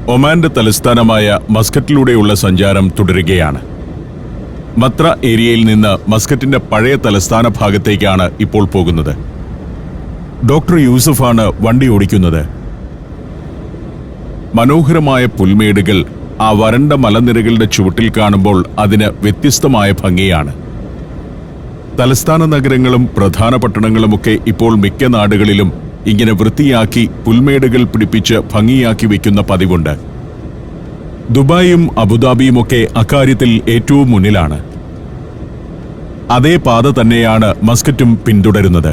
ഒമാന്റെ തലസ്ഥാനമായ മസ്കറ്റിലൂടെയുള്ള സഞ്ചാരം തുടരുകയാണ്. മത്ര ഏരിയയിൽ നിന്ന് മസ്കറ്റിന്റെ പഴയ തലസ്ഥാന ഭാഗത്തേക്കാണ് ഇപ്പോൾ പോകുന്നത്. ഡോക്ടർ യൂസഫാണ് വണ്ടി ഓടിക്കുന്നത്. മനോഹരമായ പുൽമേടുകൾ ആ വരണ്ട മലനിരകളുടെ ചുവട്ടിൽ കാണുമ്പോൾ അതിന് വ്യത്യസ്തമായ ഭംഗിയാണ്. തലസ്ഥാന നഗരങ്ങളും പ്രധാന പട്ടണങ്ങളുമൊക്കെ ഇപ്പോൾ മിക്ക നാടുകളിലും ഇങ്ങനെ വൃത്തിയാക്കി പുൽമേടുകൾ പിടിപ്പിച്ച് ഭംഗിയാക്കി വയ്ക്കുന്ന പതിവുണ്ട്. ദുബായും അബുദാബിയുമൊക്കെ അക്കാര്യത്തിൽ ഏറ്റവും മുന്നിലാണ്. അതേ പാത തന്നെയാണ് മസ്കറ്റും പിന്തുടരുന്നത്.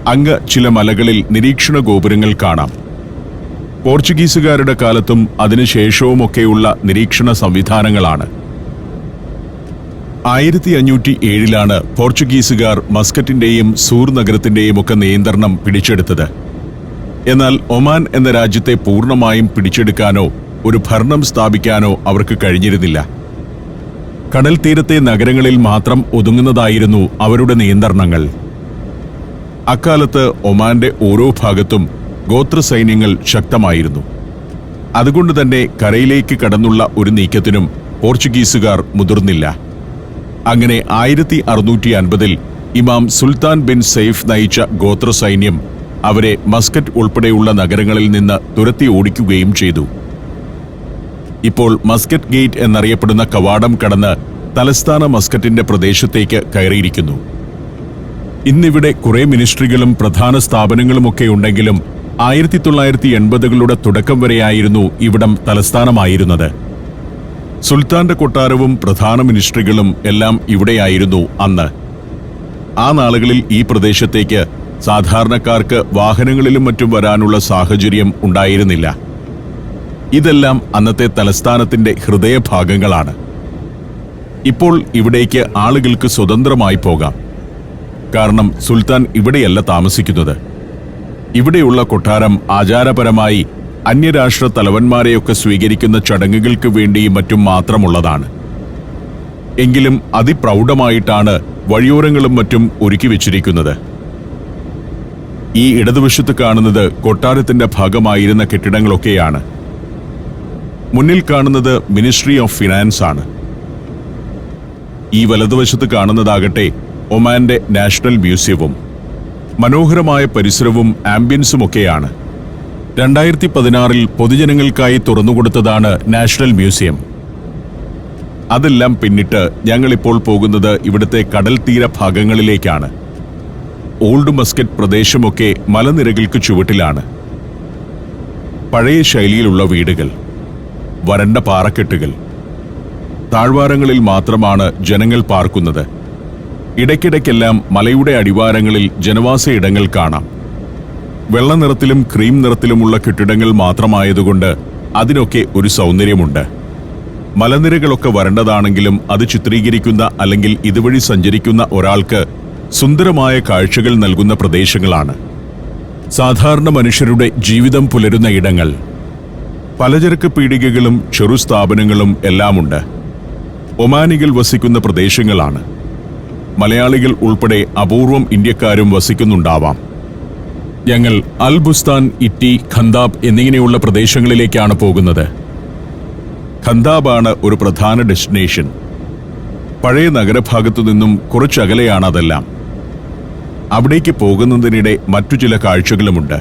അങ്ങ് ചില മലകളിൽ നിരീക്ഷണ ഗോപുരങ്ങൾ കാണാം. പോർച്ചുഗീസുകാരുടെ കാലത്തും അതിനുശേഷവുമൊക്കെയുള്ള നിരീക്ഷണ സംവിധാനങ്ങളാണ്. 1507 പോർച്ചുഗീസുകാർ മസ്കറ്റിന്റെയും സൂർ നഗരത്തിന്റെയും ഒക്കെ നിയന്ത്രണം പിടിച്ചെടുത്തത്. എന്നാൽ ഒമാൻ എന്ന രാജ്യത്തെ പൂർണ്ണമായും പിടിച്ചെടുക്കാനോ ഒരു ഭരണം സ്ഥാപിക്കാനോ അവർക്ക് കഴിഞ്ഞിരുന്നില്ല. കടൽ തീരത്തെ നഗരങ്ങളിൽ മാത്രം ഒതുങ്ങുന്നതായിരുന്നു അവരുടെ നിയന്ത്രണങ്ങൾ. അക്കാലത്ത് ഒമാന്റെ ഓരോ ഭാഗത്തും ഗോത്ര സൈന്യങ്ങൾ ശക്തമായിരുന്നു. അതുകൊണ്ട് തന്നെ കരയിലേക്ക് കടന്നുള്ള ഒരു നീക്കത്തിനും പോർച്ചുഗീസുകാർ മുതിർന്നില്ല. അങ്ങനെ 1650 ഇമാം സുൽത്താൻ ബിൻ സെയ്ഫ് നയിച്ച ഗോത്ര സൈന്യം അവരെ മസ്കറ്റ് ഉൾപ്പെടെയുള്ള നഗരങ്ങളിൽ നിന്ന് തുരത്തി ഓടിക്കുകയും ചെയ്തു. ഇപ്പോൾ മസ്കറ്റ് ഗേറ്റ് എന്നറിയപ്പെടുന്ന കവാടം കടന്ന് തലസ്ഥാന മസ്കറ്റിന്റെ പ്രദേശത്തേക്ക് കയറിയിരിക്കുന്നു. ഇന്നിവിടെ കുറെ മിനിസ്ട്രികളും പ്രധാന സ്ഥാപനങ്ങളുമൊക്കെ ഉണ്ടെങ്കിലും 1980കളുടെ തുടക്കം വരെയായിരുന്നു ഇവിടം തലസ്ഥാനമായിരുന്നത്. സുൽത്താന്റെ കൊട്ടാരവും പ്രധാന മിനിസ്ട്രികളും എല്ലാം ഇവിടെയായിരുന്നു അന്ന്. ആ നാളുകളിൽ ഈ പ്രദേശത്തേക്ക് സാധാരണക്കാർക്ക് വാഹനങ്ങളിലും മറ്റും വരാനുള്ള സാഹചര്യം ഉണ്ടായിരുന്നില്ല. ഇതെല്ലാം അന്നത്തെ തലസ്ഥാനത്തിന്റെ ഹൃദയഭാഗങ്ങളാണ്. ഇപ്പോൾ ഇവിടേക്ക് ആളുകൾക്ക് സ്വതന്ത്രമായി പോകാം. കാരണം സുൽത്താൻ ഇവിടെയല്ല താമസിക്കുന്നത്. ഇവിടെയുള്ള കൊട്ടാരം ആചാരപരമായി അന്യരാഷ്ട്ര തലവന്മാരെയൊക്കെ സ്വീകരിക്കുന്ന ചടങ്ങുകൾക്ക് വേണ്ടിയും മറ്റും മാത്രമുള്ളതാണ്. എങ്കിലും അതിപ്രൗഢമായിട്ടാണ് വഴിയോരങ്ങളും മറ്റും ഒരുക്കി വെച്ചിരിക്കുന്നത്. ഈ ഇടതുവശത്ത് കാണുന്നത് കൊട്ടാരത്തിന്റെ ഭാഗമായിരുന്ന കെട്ടിടങ്ങളൊക്കെയാണ്. മുന്നിൽ കാണുന്നത് മിനിസ്ട്രി ഓഫ് ഫിനാൻസ് ആണ്. ഈ വലതുവശത്ത് കാണുന്നതാകട്ടെ ഒമാന്റെ നാഷണൽ മ്യൂസിയവും. മനോഹരമായ പരിസരവും ആംബിയൻസുമൊക്കെയാണ്. 2016 പൊതുജനങ്ങൾക്കായി തുറന്നുകൊടുത്തതാണ് നാഷണൽ മ്യൂസിയം. അതെല്ലാം പിന്നിട്ട് ഞങ്ങളിപ്പോൾ പോകുന്നത് ഇവിടുത്തെ കടൽ തീര ഭാഗങ്ങളിലേക്കാണ്. Old Muscat പ്രദേശമൊക്കെ മലനിരകൾക്ക് ചുവട്ടിലാണ്. പഴയ ശൈലിയിലുള്ള വീടുകൾ, വരണ്ട പാറക്കെട്ടുകൾ. താഴ്വാരങ്ങളിൽ മാത്രമാണ് ജനങ്ങൾ പാർക്കുന്നത്. ഇടയ്ക്കിടയ്ക്കെല്ലാം മലയുടെ അടിവാരങ്ങളിൽ ജനവാസ ഇടങ്ങൾ കാണാം. വെള്ള നിറത്തിലും ക്രീം നിറത്തിലുമുള്ള കെട്ടിടങ്ങൾ മാത്രമായതുകൊണ്ട് അതിനൊക്കെ ഒരു സൗന്ദര്യമുണ്ട്. മലനിരകളൊക്കെ വരണ്ടതാണെങ്കിലും അത് ചിത്രീകരിക്കുന്ന അല്ലെങ്കിൽ ഇതുവഴി സഞ്ചരിക്കുന്ന ഒരാൾക്ക് സുന്ദരമായ കാഴ്ചകൾ നൽകുന്ന പ്രദേശങ്ങളാണ്. സാധാരണ മനുഷ്യരുടെ ജീവിതം പുലരുന്ന ഇടങ്ങൾ. പലചരക്ക് പീടികകളും ചെറു സ്ഥാപനങ്ങളും എല്ലാമുണ്ട്. ഒമാനികൾ വസിക്കുന്ന പ്രദേശങ്ങളാണ്. മലയാളികൾ ഉൾപ്പെടെ അപൂർവം ഇന്ത്യക്കാരും വസിക്കുന്നുണ്ടാവാം. ഞങ്ങൾ അൽ ബുസ്താൻ, ഇറ്റി, ഖന്താബ് എന്നിങ്ങനെയുള്ള പ്രദേശങ്ങളിലേക്കാണ് പോകുന്നത്. ഖന്താബാണ് ഒരു പ്രധാന ഡെസ്റ്റിനേഷൻ. പഴയ നഗരഭാഗത്തു നിന്നും കുറച്ചകലെയാണ് അതെല്ലാം. അവിടേക്ക് പോകുന്നതിനിടെ മറ്റു ചില കാഴ്ചകളുമുണ്ട്.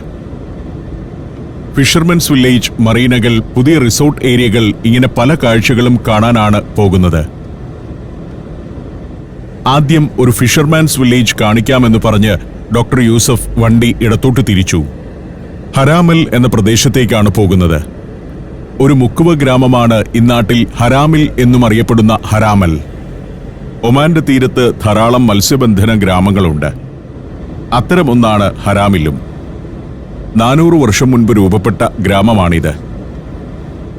ഫിഷർമെൻസ് വില്ലേജ്, മറീനകൾ, പുതിയ റിസോർട്ട് ഏരിയകൾ, ഇങ്ങനെ പല കാഴ്ചകളും കാണാനാണ് പോകുന്നത്. ആദ്യം ഒരു ഫിഷർമാൻസ് വില്ലേജ് കാണിക്കാമെന്ന് പറഞ്ഞ് ഡോക്ടർ യൂസഫ് വണ്ടി ഇടത്തോട്ട് തിരിച്ചു. ഹരാമൽ എന്ന പ്രദേശത്തേക്കാണ് പോകുന്നത്. ഒരു മുക്കുവ ഗ്രാമമാണ് ഇന്നാട്ടിൽ ഹരാമിൽ എന്നും അറിയപ്പെടുന്ന ഹരാമൽ. ഒമാന്റെ തീരത്ത് ധാരാളം മത്സ്യബന്ധന ഗ്രാമങ്ങളുണ്ട്. അത്തരമൊന്നാണ് ഹരാമിലും. 400 വർഷം മുൻപ് രൂപപ്പെട്ട ഗ്രാമമാണിത്.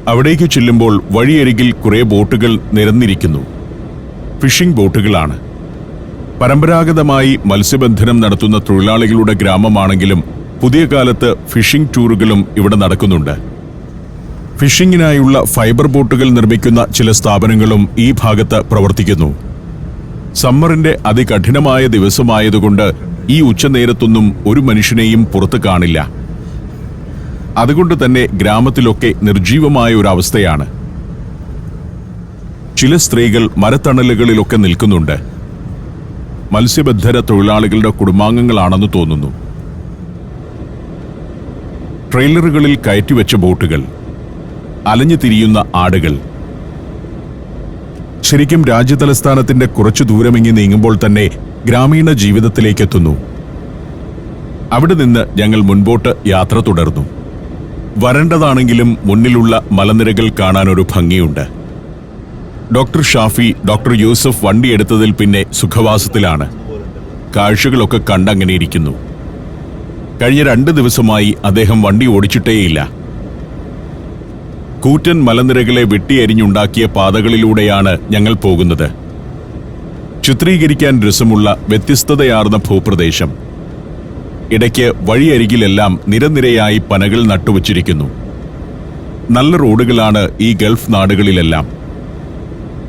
അവിടേക്ക് ചെല്ലുമ്പോൾ വഴിയരികിൽ കുറെ ബോട്ടുകൾ നിരന്നിരിക്കുന്നു. ഫിഷിംഗ് ബോട്ടുകളാണ്. പരമ്പരാഗതമായി മത്സ്യബന്ധനം നടത്തുന്ന തൊഴിലാളികളുടെ ഗ്രാമമാണെങ്കിലും പുതിയ കാലത്ത് ഫിഷിംഗ് ടൂറുകളും ഇവിടെ നടക്കുന്നുണ്ട്. ഫിഷിംഗിനായുള്ള ഫൈബർ ബോട്ടുകൾ നിർമ്മിക്കുന്ന ചില സ്ഥാപനങ്ങളും ഈ ഭാഗത്ത് പ്രവർത്തിക്കുന്നു. സമ്മറിന്റെ അതികഠിനമായ ദിവസമായതുകൊണ്ട് ഈ ഉച്ചനേരത്തൊന്നും ഒരു മനുഷ്യനെയും പുറത്ത് കാണില്ല. അതുകൊണ്ട് തന്നെ ഗ്രാമത്തിലൊക്കെ നിർജീവമായ ഒരു അവസ്ഥയാണ്. ചില സ്ത്രീകൾ മരത്തണലുകളിലൊക്കെ നിൽക്കുന്നുണ്ട്. മത്സ്യബന്ധന തൊഴിലാളികളുടെ കുടുംബാംഗങ്ങളാണെന്ന് തോന്നുന്നു. ട്രെയിലറുകളിൽ കയറ്റിവെച്ച ബോട്ടുകൾ, അലഞ്ഞു തിരിയുന്ന ആടുകൾ. ശരിക്കും രാജ്യതലസ്ഥാനത്തിന്റെ കുറച്ചു ദൂരമിങ്ങി നീങ്ങുമ്പോൾ തന്നെ ഗ്രാമീണ ജീവിതത്തിലേക്കെത്തുന്നു. അവിടെ നിന്ന് ഞങ്ങൾ മുൻപോട്ട് യാത്ര തുടർന്നു. വരണ്ടതാണെങ്കിലും മുന്നിലുള്ള മലനിരകൾ കാണാനൊരു ഭംഗിയുണ്ട്. ഡോക്ടർ ഷാഫി, ഡോക്ടർ യൂസഫ് വണ്ടിയെടുത്തതിൽ പിന്നെ സുഖവാസത്തിലാണ്. കാഴ്ചകളൊക്കെ കണ്ടങ്ങനെ ഇരിക്കുന്നു. കഴിഞ്ഞ 2 ദിവസമായി അദ്ദേഹം വണ്ടി ഓടിച്ചിട്ടേയില്ല. കൂറ്റൻ മലനിരകളെ വെട്ടിയരിഞ്ഞുണ്ടാക്കിയ പാതകളിലൂടെയാണ് ഞങ്ങൾ പോകുന്നത്. ചിത്രീകരിക്കാൻ രസമുള്ള വ്യത്യസ്തതയാർന്ന ഭൂപ്രദേശം. ഇടയ്ക്ക് വഴിയരികിലെല്ലാം നിരനിരയായി പനകൾ നട്ടുവച്ചിരിക്കുന്നു. നല്ല റോഡുകളാണ് ഈ ഗൾഫ് നാടുകളിലെല്ലാം.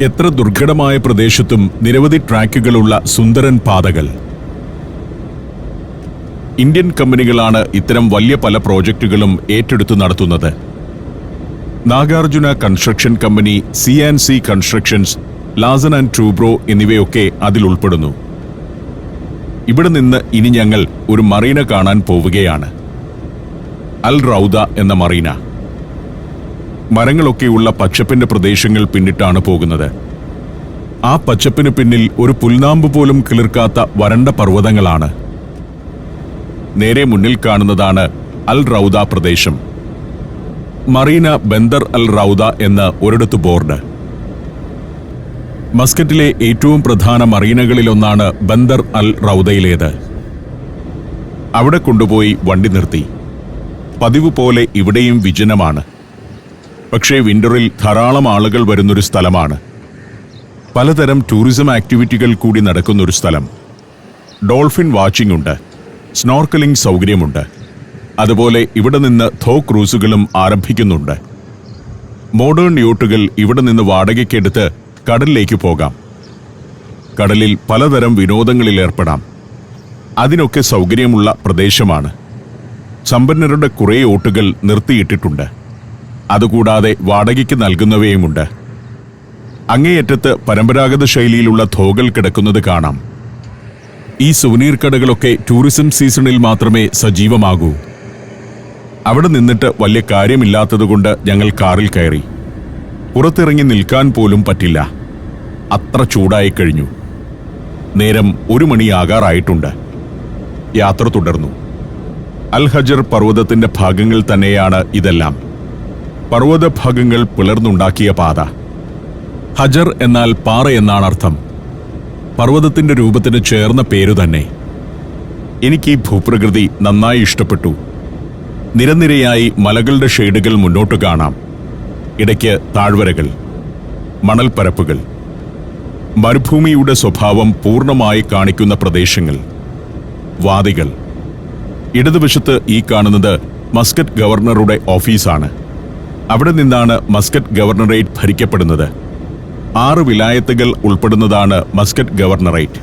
എത്ര ദുർഘടമായ പ്രദേശത്തും നിരവധി ട്രാക്കുകളുള്ള സുന്ദരൻ പാതകൾ. ഇന്ത്യൻ കമ്പനികളാണ് ഇത്തരം വലിയ പല പ്രോജക്റ്റുകളും ഏറ്റെടുത്തു നടത്തുന്നത്. Nagarjuna construction company, C&C constructions, Larsen and Toubro എന്നിവയൊക്കെ അതിലുൾപ്പെടുന്നു. ഇവിടെ നിന്ന് ഇനി ഞങ്ങൾ ഒരു മറീന കാണാൻ പോവുകയാണ്. അൽ റൗദ എന്ന മറീന. മരങ്ങളൊക്കെയുള്ള പച്ചപ്പിന്റെ പ്രദേശങ്ങൾ പിന്നിട്ടാണ് പോകുന്നത്. ആ പച്ചപ്പിന് പിന്നിൽ ഒരു പുൽനാമ്പ് പോലും കിളിർക്കാത്ത വരണ്ട പർവ്വതങ്ങളാണ്. നേരെ മുന്നിൽ കാണുന്നതാണ് അൽ റൗദ പ്രദേശം. മറീന ബന്ദർ അൽ റൗദ എന്ന ഒരിടത്ത് ബോർഡ്. മസ്കറ്റിലെ ഏറ്റവും പ്രധാന മറീനകളിലൊന്നാണ് ബന്ദർ അൽ റൗദയിലേത്. അവിടെ കൊണ്ടുപോയി വണ്ടി നിർത്തി. പതിവ് പോലെ ഇവിടെയും വിജനമാണ്. പക്ഷേ വിന്ററിൽ ധാരാളം ആളുകൾ വരുന്നൊരു സ്ഥലമാണ്. പലതരം ടൂറിസം ആക്ടിവിറ്റികൾ കൂടി നടക്കുന്നൊരു സ്ഥലം. ഡോൾഫിൻ വാച്ചിംഗ് ഉണ്ട്, സ്നോർക്കലിംഗ് സൗകര്യമുണ്ട്. അതുപോലെ ഇവിടെ നിന്ന് ഥോ ക്രൂസുകളും ആരംഭിക്കുന്നുണ്ട്. മോഡേൺ യോട്ടുകൾ ഇവിടെ നിന്ന് വാടകയ്ക്കെടുത്ത് കടലിലേക്ക് പോകാം. കടലിൽ പലതരം വിനോദങ്ങളിൽ ഏർപ്പെടാം. അതിനൊക്കെ സൗകര്യമുള്ള പ്രദേശമാണ്. സമ്പന്നരുടെ കുറേ യോട്ടുകൾ നിർത്തിയിട്ടിട്ടുണ്ട്. അതുകൂടാതെ വാടകയ്ക്ക് നൽകുന്നവയുമുണ്ട്. അങ്ങേയറ്റത്ത് പരമ്പരാഗത ശൈലിയിലുള്ള ഥോകൾ കിടക്കുന്നത് കാണാം. ഈ സുവനീർ കടകളൊക്കെ ടൂറിസം സീസണിൽ മാത്രമേ സജീവമാകൂ. അവിടെ നിന്നിട്ട് വലിയ കാര്യമില്ലാത്തതുകൊണ്ട് ഞങ്ങൾ കാറിൽ കയറി. പുറത്തിറങ്ങി നിൽക്കാൻ പോലും പറ്റില്ല. അത്ര ചൂടായി കഴിഞ്ഞു. നേരം 1 മണിയാകാറായിട്ടുണ്ട്. യാത്ര തുടർന്നു. അൽ ഹജർ പർവ്വതത്തിന്റെ ഭാഗങ്ങൾ തന്നെയാണ് ഇതെല്ലാം. പർവ്വത ഭാഗങ്ങൾ പിളർന്നുണ്ടാക്കിയ പാത. ഹജർ എന്നാൽ പാറ എന്നാണ് അർത്ഥം. പർവ്വതത്തിന്റെ രൂപത്തിന് ചേർന്ന പേരു തന്നെ. എനിക്ക് ഈ ഭൂപ്രകൃതി നന്നായി ഇഷ്ടപ്പെട്ടു. നിരനിരയായി മലകളുടെ ഷെയ്ഡുകൾ മുന്നോട്ട് കാണാം. ഇടയ്ക്ക് താഴ്വരകൾ, മണൽപ്പരപ്പുകൾ, മരുഭൂമിയുടെ സ്വഭാവം പൂർണ്ണമായി കാണിക്കുന്ന പ്രദേശങ്ങൾ, വാദികൾ. ഇടതുവശത്ത് ഈ കാണുന്നത് മസ്കറ്റ് ഗവർണറുടെ ഓഫീസാണ്. അവിടെ നിന്നാണ് മസ്കറ്റ് ഗവർണറേറ്റ് ഭരിക്കപ്പെടുന്നത്. 6 വിലായത്തുകൾ ഉൾപ്പെടുന്നതാണ് മസ്കറ്റ് ഗവർണറേറ്റ്.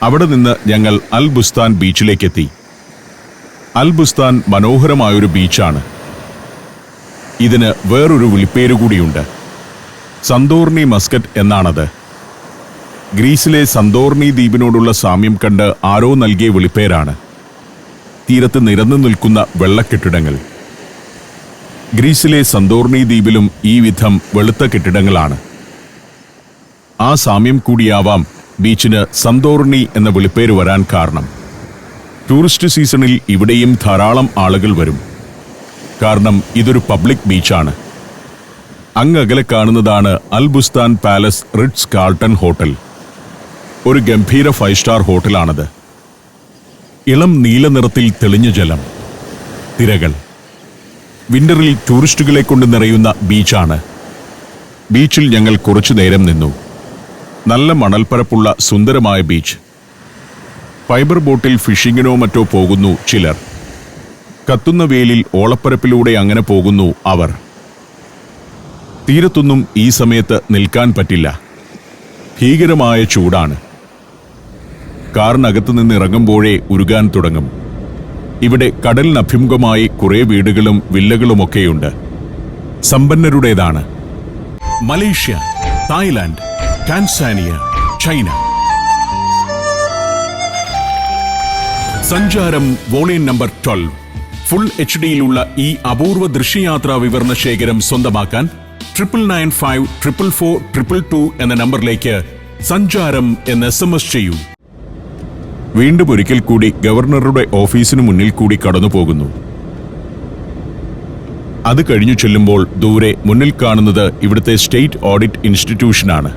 അവിടെ നിന്ന് ഞങ്ങൾ അൽ ബുസ്താൻ ബീച്ചിലേക്കെത്തി. അൽ ബുസ്താൻ മനോഹരമായൊരു ബീച്ചാണ്. ഇതിന് വേറൊരു വിളിപ്പേരുകൂടിയുണ്ട്. സന്തോർണി മസ്കറ്റ് എന്നാണത്. ഗ്രീസിലെ സന്തോർണി ദ്വീപിനോടുള്ള സാമ്യം കണ്ട് ആരോ നൽകിയ വിളിപ്പേരാണ്. തീരത്ത് നിരന്നു നിൽക്കുന്ന വെള്ളക്കെട്ടിടങ്ങൾ. ഗ്രീസിലെ സന്തോർണി ദ്വീപിലും ഈ വിധം വെളുത്ത കെട്ടിടങ്ങളാണ്. ആ സാമ്യം കൂടിയാവാം ബീച്ചിന് സന്തോർണി എന്ന വിളിപ്പേര് വരാൻ കാരണം. ടൂറിസ്റ്റ് സീസണിൽ ഇവിടെയും ധാരാളം ആളുകൾ വരും. കാരണം ഇതൊരു പബ്ലിക് ബീച്ചാണ്. അങ്ങകലെ കാണുന്നതാണ് Al Bustan Palace Ritz Carlton hotel. ഒരു ഗംഭീര 5 സ്റ്റാർ ഹോട്ടലാണത്. ഇളം നീല നിറത്തിൽ തെളിഞ്ഞ ജലം, തിരകൾ. വിന്ററിൽ ടൂറിസ്റ്റുകളെ കൊണ്ട് നിറയുന്ന ബീച്ചാണ്. ബീച്ചിൽ ഞങ്ങൾ കുറച്ചു നേരം നിന്നു. നല്ല മണൽപ്പരപ്പുള്ള സുന്ദരമായ ബീച്ച്. ഫൈബർ ബോട്ടിൽ ഫിഷിങ്ങിനോ മറ്റോ പോകുന്നു ചിലർ. കത്തുന്ന വേലിൽ ഓളപ്പരപ്പിലൂടെ അങ്ങനെ പോകുന്നു അവർ. തീരത്തൊന്നും ഈ സമയത്ത് നിൽക്കാൻ പറ്റില്ല. ഭീകരമായ ചൂടാണ്. കാറിനകത്ത് നിന്ന് ഇറങ്ങുമ്പോഴേ ഉരുകാൻ തുടങ്ങും. ഇവിടെ കടലിനഭിമുഖമായി കുറേ വീടുകളും വില്ലകളുമൊക്കെയുണ്ട്. സമ്പന്നരുടേതാണ്. Malaysia, Thailand, Tanzania, China. സഞ്ചാരം വോളിയം നമ്പർ 12. ഫുൾ HD-യിലുള്ള ഈ അപൂർവ ദൃശ്യയാത്രാ വിവരണ ശേഖരം സ്വന്തമാക്കാൻ 99544422 എന്ന നമ്പറിലേക്ക് സഞ്ചാരം എന്ന് SMS ചെയ്യൂ. വീണ്ടും ഒരിക്കൽ കൂടി ഗവർണറുടെ ഓഫീസിനു മുന്നിൽ കൂടി കടന്നു പോകുന്നു. അത് കഴിഞ്ഞു ചെല്ലുമ്പോൾ ദൂരെ മുന്നിൽ കാണുന്നത് ഇവിടുത്തെ സ്റ്റേറ്റ് ഓഡിറ്റ് ഇൻസ്റ്റിറ്റ്യൂഷനാണ്.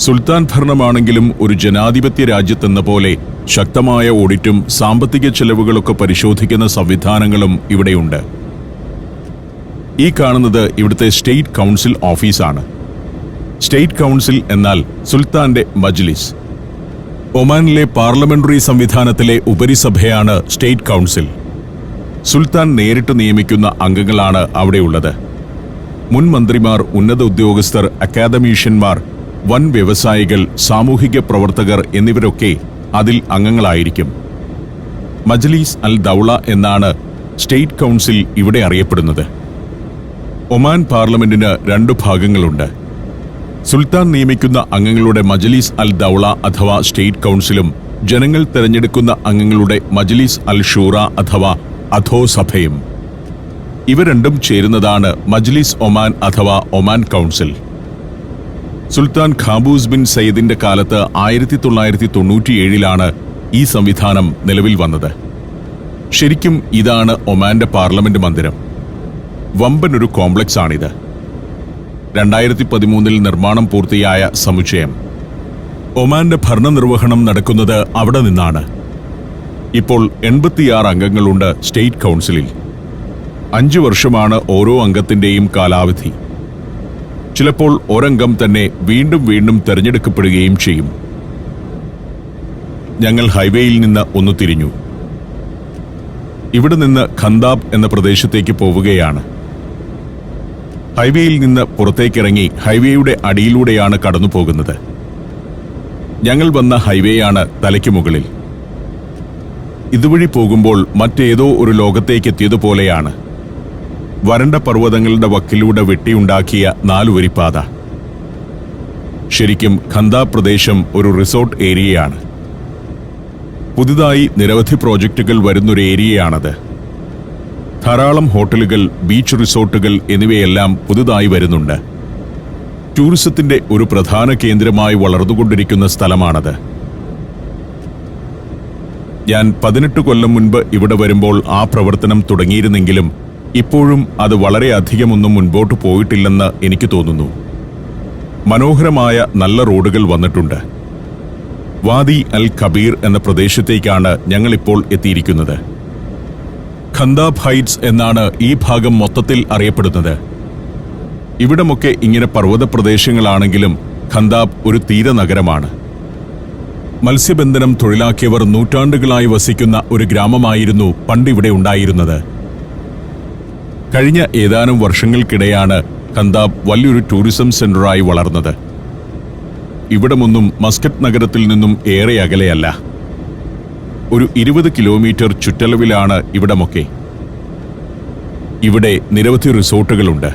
സുൽത്താൻ ഭരണമാണെങ്കിലും ഒരു ജനാധിപത്യ രാജ്യത്തെന്ന പോലെ ശക്തമായ ഓഡിറ്റും സാമ്പത്തിക ചെലവുകളൊക്കെ പരിശോധിക്കുന്ന സംവിധാനങ്ങളും ഇവിടെയുണ്ട്. ഈ കാണുന്നത് ഇവിടുത്തെ സ്റ്റേറ്റ് കൗൺസിൽ ഓഫീസാണ്. സ്റ്റേറ്റ് കൗൺസിൽ എന്നാൽ സുൽത്താന്റെ മജ്ലിസ്. ഒമാനിലെ പാർലമെന്ററി സംവിധാനത്തിലെ ഉപരിസഭയാണ് സ്റ്റേറ്റ് കൗൺസിൽ. സുൽത്താൻ നേരിട്ട് നിയമിക്കുന്ന അംഗങ്ങളാണ് അവിടെയുള്ളത്. മുൻ മന്ത്രിമാർ, ഉന്നത ഉദ്യോഗസ്ഥർ, അക്കാദമീഷ്യന്മാർ, വൻ വ്യവസായികൾ, സാമൂഹിക പ്രവർത്തകർ എന്നിവരൊക്കെ അതിൽ അംഗങ്ങളായിരിക്കും. മജ്ലിസ് അൽ ദൗള എന്നാണ് സ്റ്റേറ്റ് കൗൺസിൽ ഇവിടെ അറിയപ്പെടുന്നത്. ഒമാൻ പാർലമെന്റിന് 2 ഭാഗങ്ങളുണ്ട്. സുൽത്താൻ നിയമിക്കുന്ന അംഗങ്ങളുടെ മജ്ലിസ് അൽ ദൗള അഥവാ സ്റ്റേറ്റ് കൗൺസിലും ജനങ്ങൾ തെരഞ്ഞെടുക്കുന്ന അംഗങ്ങളുടെ മജ്ലിസ് അൽ ഷൂറ അഥവാ അധോസഭയും. ഇവ രണ്ടും ചേരുന്നതാണ് മജ്ലിസ് ഒമാൻ അഥവാ Oman council. Sultan Qaboos bin സയ്യിദിന്റെ കാലത്ത് 1997-ലാണ് ഈ സംവിധാനം നിലവിൽ വന്നത്. ശരിക്കും ഇതാണ് ഒമാന്റെ പാർലമെന്റ് മന്ദിരം. വമ്പനൊരു കോംപ്ലക്സ് ആണിത്. 2013 നിർമ്മാണം പൂർത്തിയായ സമുച്ചയം. ഒമാന്റെ ഭരണനിർവഹണം നടക്കുന്നത് അവിടെ നിന്നാണ്. ഇപ്പോൾ 86 അംഗങ്ങളുണ്ട് സ്റ്റേറ്റ് കൗൺസിലിൽ. 5 വർഷമാണ് ഓരോ അംഗത്തിന്റെയും കാലാവധി. ചിലപ്പോൾ ഒരംഗം തന്നെ വീണ്ടും വീണ്ടും തെരഞ്ഞെടുക്കപ്പെടുകയും ചെയ്യും. ഞങ്ങൾ ഹൈവേയിൽ നിന്ന് ഒന്ന് തിരിഞ്ഞു. ഇവിടെ നിന്ന് ഖന്താബ് എന്ന പ്രദേശത്തേക്ക് പോവുകയാണ്. ഹൈവേയിൽ നിന്ന് പുറത്തേക്കിറങ്ങി ഹൈവേയുടെ അടിയിലൂടെയാണ് കടന്നു പോകുന്നത്. ഞങ്ങൾ വന്ന ഹൈവേയാണ് തലയ്ക്ക് മുകളിൽ. ഇതുവഴി പോകുമ്പോൾ മറ്റേതോ ഒരു ലോകത്തേക്ക് എത്തിയതുപോലെയാണ്. വരണ്ട പർവ്വതങ്ങളുടെ വക്കിലൂടെ വെട്ടിയുണ്ടാക്കിയ 4 വരിപ്പാത. ശരിക്കും ഖന്താബ് പ്രദേശം ഒരു റിസോർട്ട് ഏരിയയാണ്. പുതുതായി നിരവധി പ്രോജക്റ്റുകൾ വരുന്നൊരു ഏരിയയാണത്. ധാരാളം ഹോട്ടലുകൾ, ബീച്ച് റിസോർട്ടുകൾ എന്നിവയെല്ലാം പുതുതായി വരുന്നുണ്ട്. ടൂറിസത്തിന്റെ ഒരു പ്രധാന കേന്ദ്രമായി വളർന്നുകൊണ്ടിരിക്കുന്ന സ്ഥലമാണത്. ഞാൻ 18 കൊല്ലം മുൻപ് ഇവിടെ വരുമ്പോൾ ആ പ്രവർത്തനം തുടങ്ങിയിരുന്നെങ്കിലും ഇപ്പോഴും അത് വളരെയധികമൊന്നും മുൻപോട്ട് പോയിട്ടില്ലെന്ന് എനിക്ക് തോന്നുന്നു. മനോഹരമായ നല്ല റോഡുകൾ വന്നിട്ടുണ്ട്. വാദി അൽ കബീർ എന്ന പ്രദേശത്തേക്കാണ് ഞങ്ങളിപ്പോൾ എത്തിയിരിക്കുന്നത്. ഖന്താബ് ഹൈറ്റ്സ് എന്നാണ് ഈ ഭാഗം മൊത്തത്തിൽ അറിയപ്പെടുന്നത്. ഇവിടമൊക്കെ ഇങ്ങനെ പർവ്വത പ്രദേശങ്ങളാണെങ്കിലും ഖന്താബ് ഒരു തീരനഗരമാണ്. മത്സ്യബന്ധനം തൊഴിലാക്കിയവർ നൂറ്റാണ്ടുകളായി വസിക്കുന്ന ഒരു ഗ്രാമമായിരുന്നു പണ്ടിവിടെ ഉണ്ടായിരുന്നത്. കഴിഞ്ഞ ഏതാനും വർഷങ്ങൾക്കിടെയാണ് ഖന്താബ് വലിയൊരു ടൂറിസം സെന്ററായി വളർന്നത്. ഇവിടമൊന്നും മസ്കറ്റ് നഗരത്തിൽ നിന്നും ഏറെ അകലെയല്ല. ഒരു 20 കിലോമീറ്റർ ചുറ്റളവിലാണ് ഇവിടമൊക്കെ. ഇവിടെ നിരവധി റിസോർട്ടുകളുണ്ട്.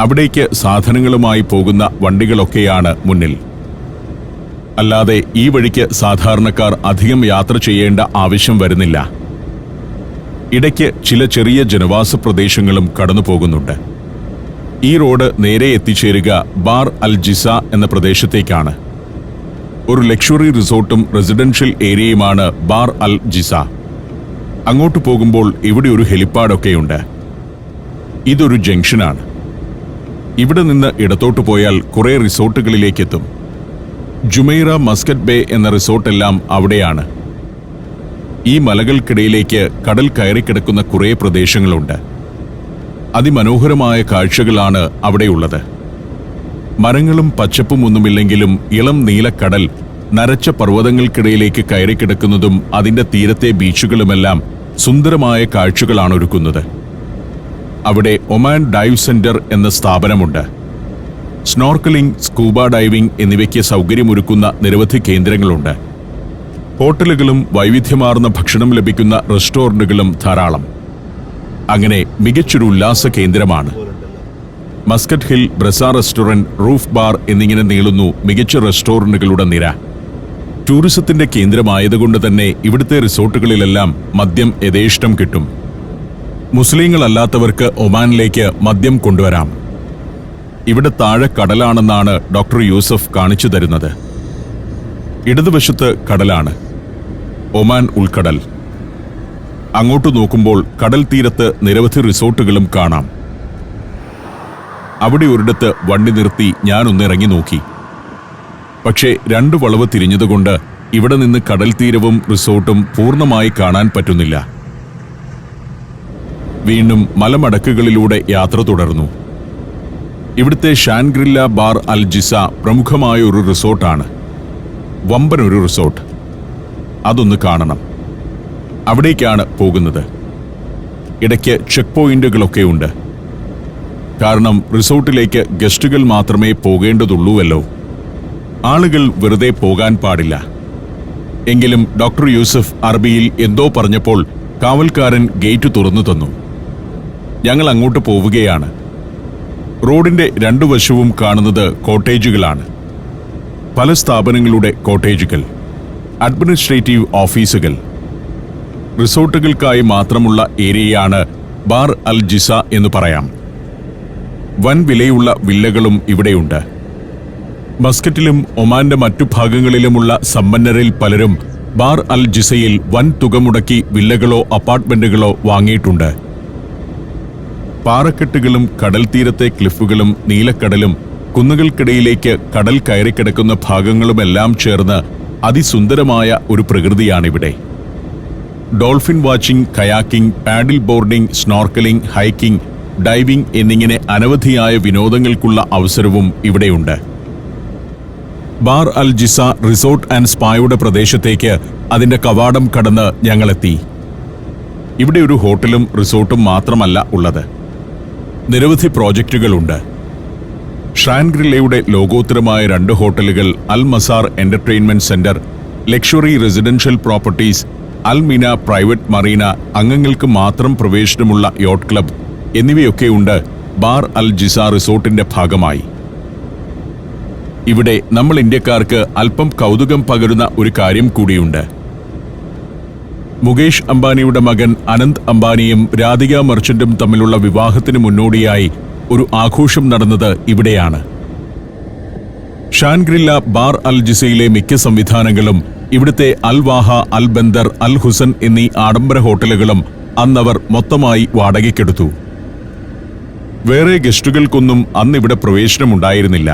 അവിടേക്ക് സാധനങ്ങളുമായി പോകുന്ന വണ്ടികളൊക്കെയാണ് മുന്നിൽ. അല്ലാതെ ഈ വഴിക്ക് സാധാരണക്കാർ അധികം യാത്ര ചെയ്യേണ്ട ആവശ്യം വരുന്നില്ല. ഇടയ്ക്ക് ചില ചെറിയ ജനവാസ പ്രദേശങ്ങളും കടന്നു പോകുന്നുണ്ട്. ഈ റോഡ് നേരെ എത്തിച്ചേരുക ബാർ അൽ ജിസ എന്ന പ്രദേശത്തേക്കാണ്. ഒരു ലക്ഷറി റിസോർട്ടും റെസിഡൻഷ്യൽ ഏരിയയുമാണ് ബാർ അൽ ജിസ. അങ്ങോട്ട് പോകുമ്പോൾ ഇവിടെ ഒരു ഹെലിപ്പാഡൊക്കെയുണ്ട്. ഇതൊരു ജംഗ്ഷനാണ്. ഇവിടെ നിന്ന് ഇടത്തോട്ട് പോയാൽ കുറേ റിസോർട്ടുകളിലേക്കെത്തും. ജുമൈറ, മസ്കറ്റ് ബേ എന്ന റിസോർട്ടെല്ലാം അവിടെയാണ്. ഈ മലകൾക്കിടയിലേക്ക് കടൽ കയറിക്കിടക്കുന്ന കുറേ പ്രദേശങ്ങളുണ്ട്. അതിമനോഹരമായ കാഴ്ചകളാണ് അവിടെയുള്ളത്. മരങ്ങളും പച്ചപ്പും ഒന്നുമില്ലെങ്കിലും ഇളം നീലക്കടൽ നരച്ച പർവ്വതങ്ങൾക്കിടയിലേക്ക് കയറിക്കിടക്കുന്നതും അതിന്റെ തീരത്തെ ബീച്ചുകളുമെല്ലാം സുന്ദരമായ കാഴ്ചകളാണ് ഒരുക്കുന്നത്. അവിടെ ഒമാൻ ഡൈവ് സെന്റർ എന്ന സ്ഥാപനമുണ്ട്. സ്നോർക്കലിംഗ്, സ്കൂബ ഡൈവിംഗ് എന്നിവയ്ക്ക് സൗകര്യമൊരുക്കുന്ന നിരവധി കേന്ദ്രങ്ങളുണ്ട്. ഹോട്ടലുകളും വൈവിധ്യമാർന്ന ഭക്ഷണം ലഭിക്കുന്ന റെസ്റ്റോറന്റുകളും ധാരാളം. അങ്ങനെ മികച്ചൊരു ഉല്ലാസ കേന്ദ്രമാണ്. Muscat hill, Brezza restaurant, roof bar എന്നിങ്ങനെ നീളുന്നു മികച്ച റെസ്റ്റോറന്റുകളുടെ നിര. ടൂറിസത്തിന്റെ കേന്ദ്രമായതുകൊണ്ട് തന്നെ ഇവിടുത്തെ റിസോർട്ടുകളിലെല്ലാം മദ്യം യഥേഷ്ടം കിട്ടും. മുസ്ലിങ്ങളല്ലാത്തവർക്ക് ഒമാനിലേക്ക് മദ്യം കൊണ്ടുവരാം. ഇവിടെ താഴെ കടലാണെന്നാണ് ഡോക്ടർ യൂസഫ് കാണിച്ചു തരുന്നത്. ഇടതുവശത്ത് കടലാണ്, ഒമാൻ ഉൾക്കടൽ. അങ്ങോട്ട് നോക്കുമ്പോൾ കടൽ തീരത്ത് നിരവധി റിസോർട്ടുകളും കാണാം. അവിടെ ഒരിടത്ത് വണ്ടി നിർത്തി ഞാനൊന്ന് ഇറങ്ങി നോക്കി. പക്ഷേ 2 വളവ് തിരിഞ്ഞതുകൊണ്ട് ഇവിടെ നിന്ന് കടൽ തീരവും റിസോർട്ടും പൂർണ്ണമായി കാണാൻ പറ്റുന്നില്ല. വീണ്ടും മലമടക്കുകളിലൂടെ യാത്ര തുടർന്നു. ഇവിടുത്തെ ഷാൻഗ്രില്ല ബാർ അൽ ജിസ പ്രമുഖമായ ഒരു റിസോർട്ടാണ്. വമ്പനൊരു റിസോർട്ട്. അതൊന്ന് കാണണം. അവിടേക്കാണ് പോകുന്നത്. ഇടയ്ക്ക് ചെക്ക് പോയിന്റുകളൊക്കെ ഉണ്ട്. കാരണം റിസോർട്ടിലേക്ക് ഗസ്റ്റുകൾ മാത്രമേ പോകേണ്ടതുള്ളൂവല്ലോ. ആളുകൾ വെറുതെ പോകാൻ പാടില്ല. എങ്കിലും ഡോക്ടർ യൂസഫ് അറബിയിൽ എന്തോ പറഞ്ഞപ്പോൾ കാവൽക്കാരൻ ഗേറ്റ് തുറന്നു തന്നു. ഞങ്ങൾ അങ്ങോട്ട് പോവുകയാണ്. റോഡിന്റെ 2 വശവും കാണുന്നത് കോട്ടേജുകളാണ്. പല സ്ഥാപനങ്ങളുടെ കോട്ടേജുകൾ, അഡ്മിനിസ്ട്രേറ്റീവ് ഓഫീസുകൾ. റിസോർട്ടുകൾക്കായി മാത്രമുള്ള ഏരിയയാണ് ബാർ അൽ ജിസ എന്ന് പറയാം. വൻ വിലയുള്ള വില്ലകളും ഇവിടെയുണ്ട്. മസ്കറ്റിലും ഒമാന്റെ മറ്റു ഭാഗങ്ങളിലുമുള്ള സമ്പന്നരിൽ പലരും ബാർ അൽ ജിസയിൽ വൻ തുക മുടക്കി വില്ലകളോ അപ്പാർട്ട്മെന്റുകളോ വാങ്ങിയിട്ടുണ്ട്. പാറക്കെട്ടുകളും കടൽ തീരത്തെ ക്ലിഫുകളും നീലക്കടലും കുന്നുകൾക്കിടയിലേക്ക് കടൽ കയറിക്കിടക്കുന്ന ഭാഗങ്ങളുമെല്ലാം ചേർന്ന് അതിസുന്ദരമായ ഒരു പ്രകൃതിയാണിവിടെ. Dolphin watching, kayaking, paddle boarding, snorkelling, hiking, diving എന്നിങ്ങനെ അനവധിയായ വിനോദങ്ങൾക്കുള്ള അവസരവും ഇവിടെയുണ്ട്. Barr Al Jissah resort and സ്പായുടെ പ്രദേശത്തേക്ക് അതിന്റെ കവാടം കടന്ന് ഞങ്ങളെത്തി. ഇവിടെ ഒരു ഹോട്ടലും റിസോർട്ടും മാത്രമല്ല ഉള്ളത്. നിരവധി പ്രോജക്റ്റുകളുണ്ട്. ഷാൻഗ്രില്ലയുടെ ലോകോത്തരമായ 2 ഹോട്ടലുകൾ, Al Masar entertainment centre, luxury residential properties, Al Mina private marina, അംഗങ്ങൾക്ക് മാത്രം പ്രവേശനമുള്ള യോട്ട് ക്ലബ് എന്നിവയൊക്കെയുണ്ട് ബാർ അൽ ജിസ റിസോർട്ടിന്റെ ഭാഗമായി. ഇവിടെ നമ്മൾ ഇന്ത്യക്കാർക്ക് അല്പം കൗതുകം പകരുന്ന ഒരു കാര്യം കൂടിയുണ്ട്. മുകേഷ് അംബാനിയുടെ മകൻ അനന്ത് അംബാനിയും രാധിക മർച്ചന്റും തമ്മിലുള്ള വിവാഹത്തിന് മുന്നോടിയായി ഒരു ആഘോഷം നടന്നത് ഇവിടെയാണ്. ഷാൻഗ്രില്ല ബാർ അൽ ജിസയിലെ മിക്ക സംവിധാനങ്ങളും ഇവിടുത്തെ അൽ വാഹ, അൽ ബന്ദർ, അൽ ഹുസൻ എന്നീ ആഡംബര ഹോട്ടലുകളും അന്നവർ മൊത്തമായി വാടകയ്ക്കെടുത്തു. വേറെ ഗസ്റ്റുകൾക്കൊന്നും അന്നിവിടെ പ്രവേശനമുണ്ടായിരുന്നില്ല.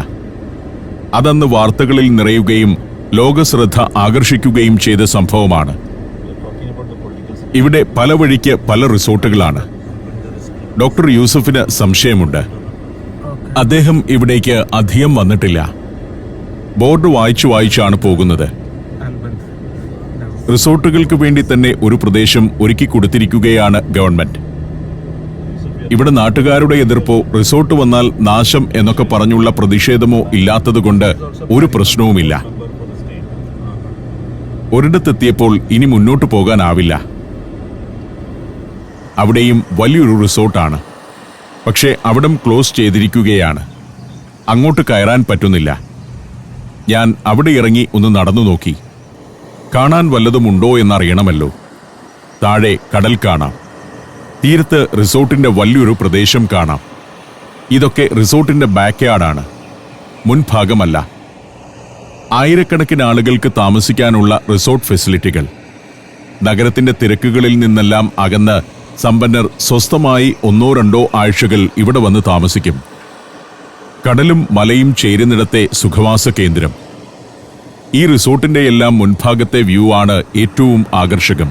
അതന്ന് വാർത്തകളിൽ നിറയുകയും ലോകശ്രദ്ധ ആകർഷിക്കുകയും ചെയ്ത സംഭവമാണ്. ഇവിടെ പല വഴിക്ക് പല റിസോർട്ടുകളാണ്. ഡോക്ടർ യൂസഫിന് സംശയമുണ്ട്. അദ്ദേഹം ഇവിടേക്ക് അധികം വന്നിട്ടില്ല. ബോർഡ് വായിച്ചാണ് പോകുന്നത്. റിസോർട്ടുകൾക്ക് വേണ്ടി തന്നെ ഒരു പ്രദേശം ഒരുക്കി കൊടുത്തിരിക്കുകയാണ് ഗവൺമെന്റ്. ഇവിടെ നാട്ടുകാരുടെ എതിർപ്പോ റിസോർട്ട് വന്നാൽ നാശം എന്നൊക്കെ പറഞ്ഞുള്ള പ്രതിഷേധമോ ഇല്ലാത്തതുകൊണ്ട് ഒരു പ്രശ്നവുമില്ല. ഒരിടത്തെത്തിയപ്പോൾ ഇനി മുന്നോട്ട് പോകാനാവില്ല. അവിടെയും വലിയൊരു റിസോർട്ടാണ്. പക്ഷേ അവിടം ക്ലോസ് ചെയ്തിരിക്കുകയാണ്. അങ്ങോട്ട് കയറാൻ പറ്റുന്നില്ല. ഞാൻ അവിടെ ഇറങ്ങി ഒന്ന് നടന്നു നോക്കി. കാണാൻ വല്ലതുമുണ്ടോ എന്നറിയണമല്ലോ. താഴെ കടൽ കാണാം. തീരത്ത് റിസോർട്ടിന്റെ വലിയൊരു പ്രദേശം കാണാം. ഇതൊക്കെ റിസോർട്ടിന്റെ ബാക്ക്യാർഡാണ്, മുൻഭാഗമല്ല. ആയിരക്കണക്കിന് ആളുകൾക്ക് താമസിക്കാനുള്ള റിസോർട്ട് ഫെസിലിറ്റികൾ. നഗരത്തിന്റെ തിരക്കുകളിൽ നിന്നെല്ലാം അകന്ന് സമ്പന്നർ സ്വസ്ഥമായി 1-2 ആഴ്ചകൾ ഇവിടെ വന്ന് താമസിക്കും. കടലും മലയും ചേരുന്നിടത്തെ സുഖവാസ കേന്ദ്രം. ഈ റിസോർട്ടിന്റെ എല്ലാം മുൻഭാഗത്തെ വ്യൂ ആണ് ഏറ്റവും ആകർഷകം.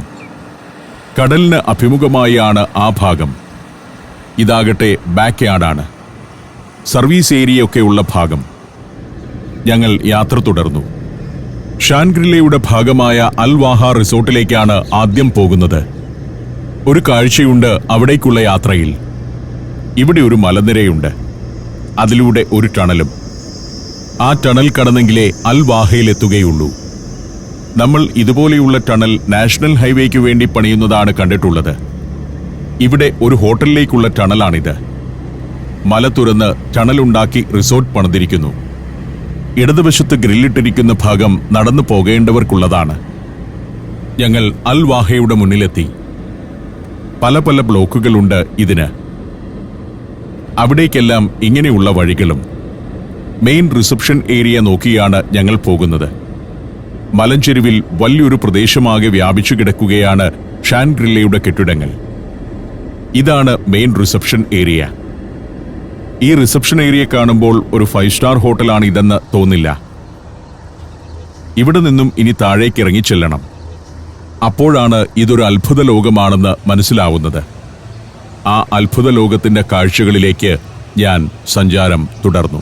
കടലിന് അഭിമുഖമായാണ് ആ ഭാഗം. ഇതാകട്ടെ ബാക്ക്യാർഡാണ്, സർവീസ് ഏരിയയൊക്കെയുള്ള ഭാഗം. ഞങ്ങൾ യാത്ര തുടർന്നു. ഷാൻഗ്രില്ലയുടെ ഭാഗമായ അൽ വാഹ റിസോർട്ടിലേക്കാണ് ആദ്യം പോകുന്നത്. ഒരു കാഴ്ചയുണ്ട് അവിടേക്കുള്ള യാത്രയിൽ. ഇവിടെ ഒരു മലനിരയുണ്ട്, അതിലൂടെ ഒരു ടണലും. ആ ടണൽ കടന്നെങ്കിലേ അൽ വാഹയിലെത്തുകയുള്ളൂ. നമ്മൾ ഇതുപോലെയുള്ള ടണൽ നാഷണൽ ഹൈവേക്ക് വേണ്ടി പണിയുന്നതാണ് കണ്ടിട്ടുള്ളത്. ഇവിടെ ഒരു ഹോട്ടലിലേക്കുള്ള ടണലാണിത്. മല തുറന്ന് ടണലുണ്ടാക്കി റിസോർട്ട് പണിതിരിക്കുന്നു. ഇടതുവശത്ത് ഗ്രില്ലിട്ടിരിക്കുന്ന ഭാഗം നടന്നു പോകേണ്ടവർക്കുള്ളതാണ്. ഞങ്ങൾ അൽ വാഹയുടെ മുന്നിലെത്തി. പല പല ബ്ലോക്കുകളുണ്ട് ഇതിന്. അവിടേക്കെല്ലാം ഇങ്ങനെയുള്ള വഴികളും. മെയിൻ റിസപ്ഷൻ ഏരിയ നോക്കിയാണ് ഞങ്ങൾ പോകുന്നത്. മലഞ്ചെരുവിൽ വലിയൊരു പ്രദേശമാകെ വ്യാപിച്ചു കിടക്കുകയാണ് ഷാൻഗ്രില്ലയുടെ കെട്ടിടങ്ങൾ. ഇതാണ് മെയിൻ റിസപ്ഷൻ ഏരിയ. ഈ റിസപ്ഷൻ ഏരിയ കാണുമ്പോൾ ഒരു 5 സ്റ്റാർ ഹോട്ടലാണ് ഇതെന്ന് തോന്നില്ല. ഇവിടെ നിന്നും ഇനി താഴേക്ക് ഇറങ്ങിച്ചെല്ലണം. അപ്പോഴാണ് ഇതൊരു അത്ഭുത ലോകമാണെന്ന് മനസ്സിലാവുന്നത്. ആ അത്ഭുത ലോകത്തിന്റെ കാഴ്ചകളിലേക്ക് ഞാൻ സഞ്ചാരം തുടർന്നു.